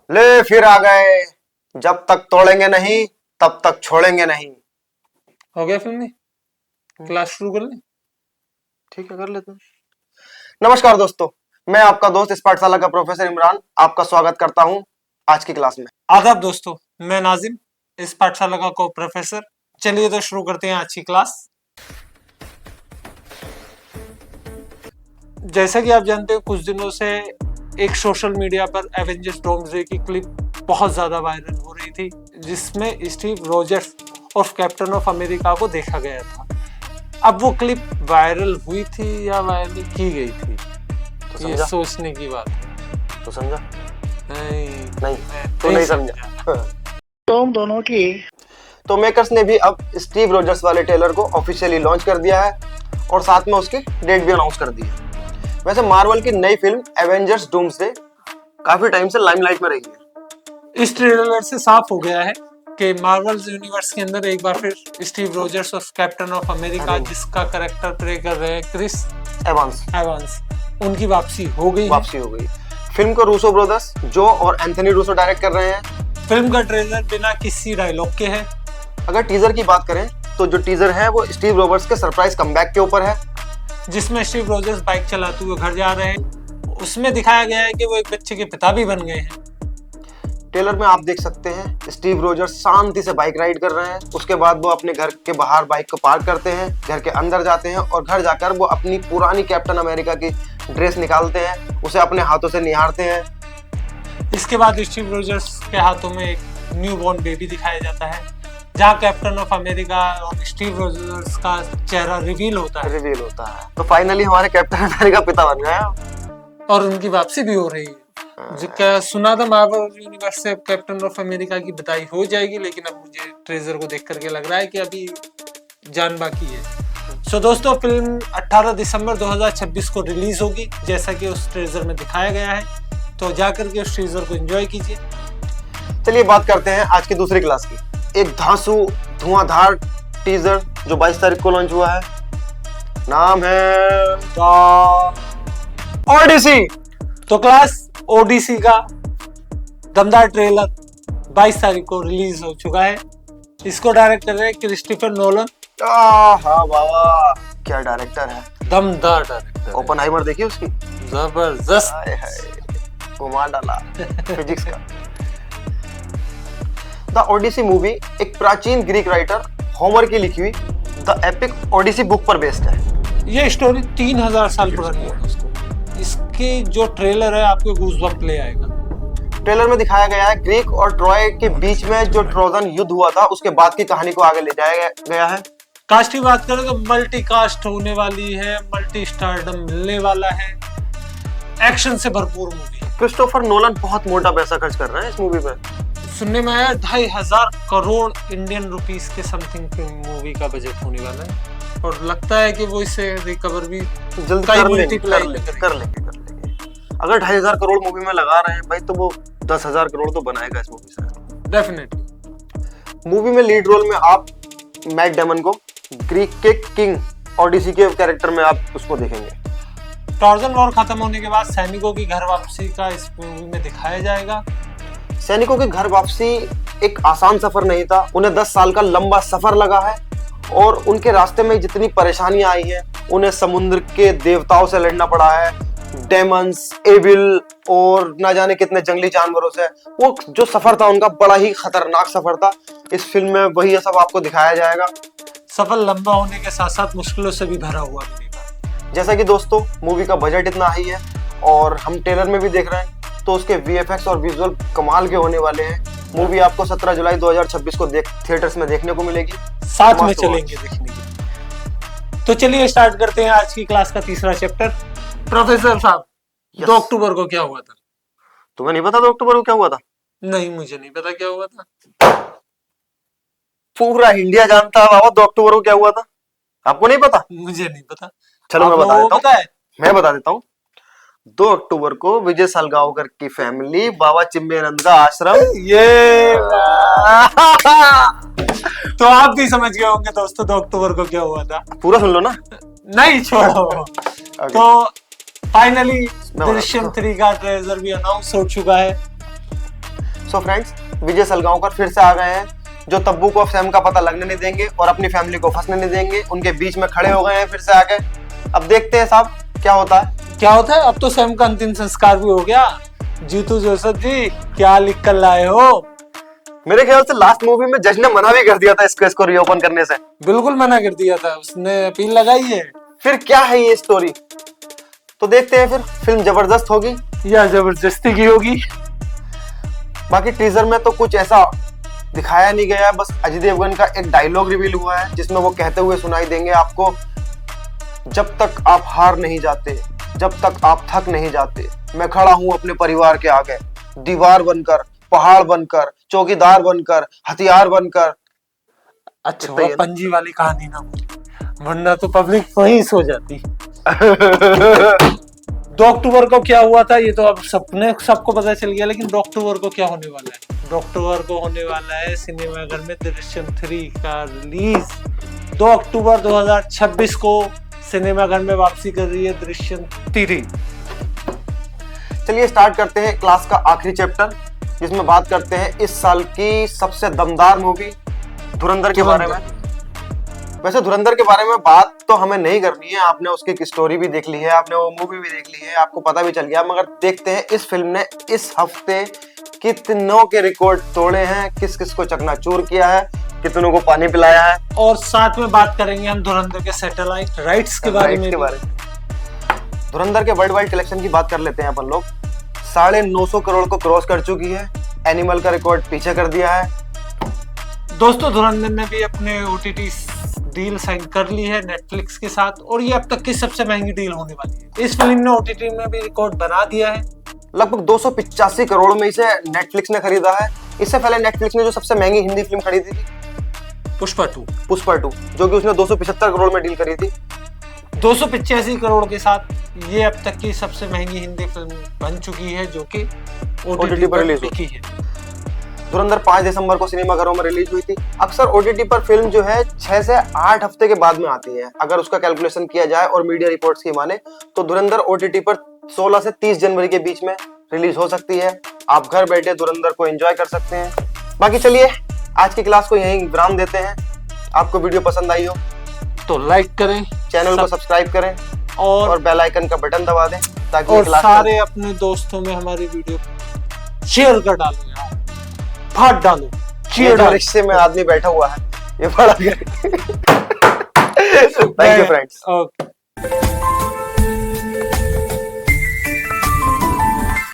ले फिर आ गए। जब तक तोड़ेंगे नहीं तब तक छोड़ेंगे नहीं। हो गया फिल्म में। क्लास शुरू कर लें। ठीक है, कर लेते हैं। नमस्कार दोस्तों, मैं आपका दोस्त इस पाठशाला का प्रोफेसर इमरान आपका स्वागत करता हूं आज की क्लास में। आदाब दोस्तों, मैं नाजिम, इस पाठशाला का को प्रोफेसर। चलिए तो शुरू करते हैं आज की क्लास। जैसा कि आप जानते हो, कुछ दिनों से एक सोशल मीडिया पर एवेंजर्स डोम्सडे की क्लिप बहुत ज्यादा वायरल हो रही थी, जिसमें स्टीव रोजर्स और कैप्टन ऑफ अमेरिका को देखा गया था। अब वो क्लिप वायरल हुई थी या वायरल की गई थी, तो ये सोचने की बात है। तो समझा? नहीं, तो नहीं समझा। तुम दोनों की तो मेकर्स ने भी अब स्टीव रोजर्स वाले ट्रेलर को ऑफिशियली लॉन्च कर दिया है और साथ में उसकी डेट भी अनाउंस कर दी है। वैसे मार्वल की नई फिल्म एवेंजर्स डूम्सडे काफी टाइम से लाइमलाइट में रही है। इस ट्रेलर से साफ हो गया है कि मार्वल यूनिवर्स के अंदर एक बार फिर स्टीव रोजर्स और कैप्टन ऑफ अमेरिका, जिसका कैरेक्टर प्ले कर रहे हैं क्रिस एवंस, उनकी वापसी हो गई। फिल्म को रूसो ब्रदर्स जो और एंथनी रूसो डायरेक्ट कर रहे हैं। फिल्म का ट्रेलर बिना किसी डायलॉग के है। अगर टीजर की बात करें तो जो टीजर है वो स्टीव रोजर्स के सरप्राइज कमबैक के ऊपर है, जिसमें स्टीव रोजर्स बाइक चलाते हुए घर जा रहे हैं। उसमें दिखाया गया है कि वो एक बच्चे के पिता भी बन गए हैं। ट्रेलर में आप देख सकते हैं स्टीव रोजर्स शांति से बाइक राइड कर रहे हैं। उसके बाद वो अपने घर के बाहर बाइक को पार्क करते हैं, घर के अंदर जाते हैं और घर जाकर वो अपनी पुरानी कैप्टन अमेरिका की ड्रेस निकालते हैं, उसे अपने हाथों से निहारते हैं। इसके बाद स्टीव रोजर्स के हाथों में एक न्यू बॉर्न बेबी दिखाया जाता है, जहाँ कैप्टन ऑफ अमेरिका और स्टीव रोजर्स का चेहरा रिवील होता है। तो फाइनली हमारे कैप्टन अमेरिका पिता बन गए और उनकी वापसी भी हो रही है। जिसका सुना था मार्वल यूनिवर्स से कैप्टन ऑफ अमेरिका की विदाई हो जाएगी, लेकिन अब मुझे ट्रेलर को देख करके लग रहा है कि अभी जान बाकी है। सो दोस्तों, फिल्म 18 दिसंबर 2026 को रिलीज होगी, जैसा कि उस ट्रेलर में दिखाया गया है। तो जाकर के उस ट्रेलर को एंजॉय कीजिए। चलिए बात करते हैं आज की दूसरी क्लास की। एक धांसू धुआंधार टीजर जो 22 तारीख को लॉन्च हुआ है, नाम है ओडिसी। तो क्लास ओडीसी का दमदार ट्रेलर 22 तारीख को रिलीज हो चुका है। इसको डायरेक्ट कर रहे हैं क्रिस्टोफर नोलन। हाँ बाबा, क्या डायरेक्टर है, दमदार डायरेक्टर। ओपनहाइमर देखिए उसकी, जबरदस्त घुमा डाला फिजिक्स का। द ओडिसी मूवी एक प्राचीन ग्रीक राइटर होमर की लिखी हुई द एपिक ओडिसी बुक पर बेस्ड है। ये स्टोरी 3000 साल पुरानी है दोस्तों। इसके जो ट्रेलर है आपको गूज़बम्प ले आएगा। ट्रेलर में दिखाया गया है ग्रीक और ट्रॉय के बीच में जो ट्रोजन युद्ध हुआ था उसके बाद की कहानी को आगे ले जाया गया है। कास्ट की बात करें तो मल्टी कास्ट होने वाली है, मल्टी स्टारडम मिलने वाला है, एक्शन से भरपूर मूवी है। क्रिस्टोफर नोलन बहुत मोटा पैसा खर्च कर रहे हैं इस मूवी पे। सुनने में आया 2500 करोड़ इंडियन रुपीस के समथिंग की मूवी का बजट होने वाला है, और लगता है कि वो इसे रिकवर भी जल्द कर लेंगे। अगर 2500 करोड़ मूवी में लगा रहे हैं भाई, तो वो 10,000 करोड़ तो बनाएगा इस मूवी से डेफिनेटली। मूवी में लीड रोल में आप मैट डेमन को ग्रीक के किंग ओडिसी के कैरेक्टर में आप उसको देखेंगे। ट्रोजन वॉर खत्म होने के बाद सैनिकों की घर वापसी का इस मूवी में दिखाया जाएगा। सैनिकों की घर वापसी एक आसान सफर नहीं था, उन्हें 10 साल का लंबा सफर लगा है और उनके रास्ते में जितनी परेशानियां आई हैं, उन्हें समुद्र के देवताओं से लड़ना पड़ा है, डेमन्स, एविल और ना जाने कितने जंगली जानवरों से। वो जो सफर था उनका बड़ा ही खतरनाक सफर था। इस फिल्म में वही सब आपको दिखाया जाएगा। सफर लंबा होने के साथ साथ मुश्किलों से भी भरा हुआ मिलेगा। जैसा कि दोस्तों मूवी का बजट इतना हाई है और हम ट्रेलर में भी देख रहे हैं, तो उसके वीएफएक्स और विजुअल कमाल के होने वाले हैं। मूवी आपको 17 जुलाई 2026 को थिएटर्स में देखने को मिलेगी। साथ में चलेंगे देखने के। तो चलिए स्टार्ट करते हैं आज की क्लास का तीसरा चैप्टर। प्रोफेसर साहब, 2 अक्टूबर को क्या हुआ था? तुम्हें नहीं पता 2 अक्टूबर को क्या हुआ था? नहीं, मुझे नहीं पता क्या हुआ था। पूरा इंडिया जानता है बाबा 2 अक्टूबर को क्या हुआ था। आपको नहीं पता? मुझे नहीं पता। चलो मैं बता देता हूँ। 2 अक्टूबर को विजय सालगांवकर की फैमिली बाबा चिंबयानंद का आश्रम, ये तो आप भी समझ गए होंगे दोस्तों 2 अक्टूबर को क्या हुआ था। पूरा सुन लो ना। नहीं छोड़ो। तो फाइनली दृश्यम 3 का ट्रेलर भी अनाउंस हो चुका है। सो फ्रेंड्स, विजय सलगांवकर फिर से आ गए हैं, जो तब्बू को सैम का पता लगने नहीं देंगे और अपनी फैमिली को फंसने नहीं देंगे। उनके बीच में खड़े हो गए हैं फिर से आके। अब देखते हैं साहब क्या होता है। क्या होता है? अब तो सैम का अंतिम संस्कार भी हो गया। जीतू जोसेफ जी, क्या लिख कर लाए हो? मेरे ख्याल से लास्ट मूवी में जज ने मना भी कर दिया था इस केस को रीओपन करने से। बिल्कुल मना कर दिया था, उसने अपील लगाई है। फिर क्या है ये स्टोरी, तो देखते हैं। फिर फिल्म जबरदस्त होगी या जबरदस्ती की होगी। बाकी टीजर में तो कुछ ऐसा दिखाया नहीं गया है, बस अजय देवगन का एक डायलॉग रिवील हुआ है जिसमें वो कहते हुए सुनाई देंगे आपको, जब तक आप हार नहीं जाते, जब तक आप थक नहीं जाते, मैं खड़ा हूं अपने परिवार के आगे, दीवार बनकर, पहाड़ बनकर, चौकीदार बनकर, हथियार बनकर। अच्छा वो पंजी वाली कहानी ना बोली, वरना तो पब्लिक वहीं सो जाती। 2 अक्टूबर को क्या हुआ था ये तो अब सबको पता चल गया, लेकिन 2 अक्टूबर को क्या होने वाला है? 2 अक्टूबर को होने वाला है सिनेमाघर में दृश्यम 3 का रिलीज। 2 अक्टूबर 2026 को सिनेमाघर में वापसी कर रही है दृश्यम 3। चलिए स्टार्ट करते हैं क्लास का आखिरी चैप्टर, जिसमें बात करते हैं इस साल की सबसे दमदार मूवी धुरंधर के बारे में। वैसे धुरंधर के बारे में बात तो हमें नहीं करनी है, आपने उसकी स्टोरी भी देख ली है, आपने वो मूवी भी देख ली है, आपको पता भी चल गया। मगर देखते हैं इस फिल्म ने इस हफ्ते कितनों के रिकॉर्ड तोड़े हैं, किस किस को चकनाचूर किया है, कितनों को पानी पिलाया है। और साथ में बात करेंगे हम धुरंधर के सैटेलाइट राइट्स के बारे में। धुरंधर के वर्ल्ड वाइड कलेक्शन की बात कर लेते हैं अपन लोग। 950 करोड़ को क्रॉस कर चुकी है, एनिमल का रिकॉर्ड पीछे कर दिया है। दोस्तों धुरंधर ने भी अपने OTT डील साइन कर ली है नेटफ्लिक्स के साथ, और ये अब तक की सबसे महंगी डील होने वाली है। इस फिल्म ने OTT में भी रिकॉर्ड बना दिया है। लगभग 285 करोड़ में इसे नेटफ्लिक्स ने खरीदा है। इससे पहले नेटफ्लिक्स ने जो सबसे महंगी हिंदी फिल्म खरीदी थी पुष्पा 2, जो कि उसने 275 करोड़ में डील करी थी। 285 करोड़ के साथ ये अब तक की सबसे महंगी हिंदी फिल्म बन चुकी है, जो कि OTT पर रिलीज हुई है। धुरंधर 5 दिसंबर को सिनेमाघरों में रिलीज हुई थी। अक्सर OTT पर फिल्म जो है 6 से 8 हफ्ते के बाद में आती है। अगर उसका कैलकुलेशन किया जाए और मीडिया रिपोर्ट्स की माने तो धुरंधर OTT पर 16 से 30 जनवरी के बीच में रिलीज हो सकती है। आप घर बैठे धुरंधर को एंजॉय कर सकते हैं। बाकी चलिए आज की क्लास को यहीं विराम देते हैं। आपको वीडियो पसंद आई हो तो लाइक करें, चैनल को सब्सक्राइब करें और बेल आइकन का बटन दबा दें, ताकि और सारे अपने दोस्तों में हमारी वीडियो शेयर कर डालो यार, फाड़ डालो। रिक्शे में आदमी बैठा हुआ है, ये बड़ा थैंक यू फ्रेंड्स। ओके।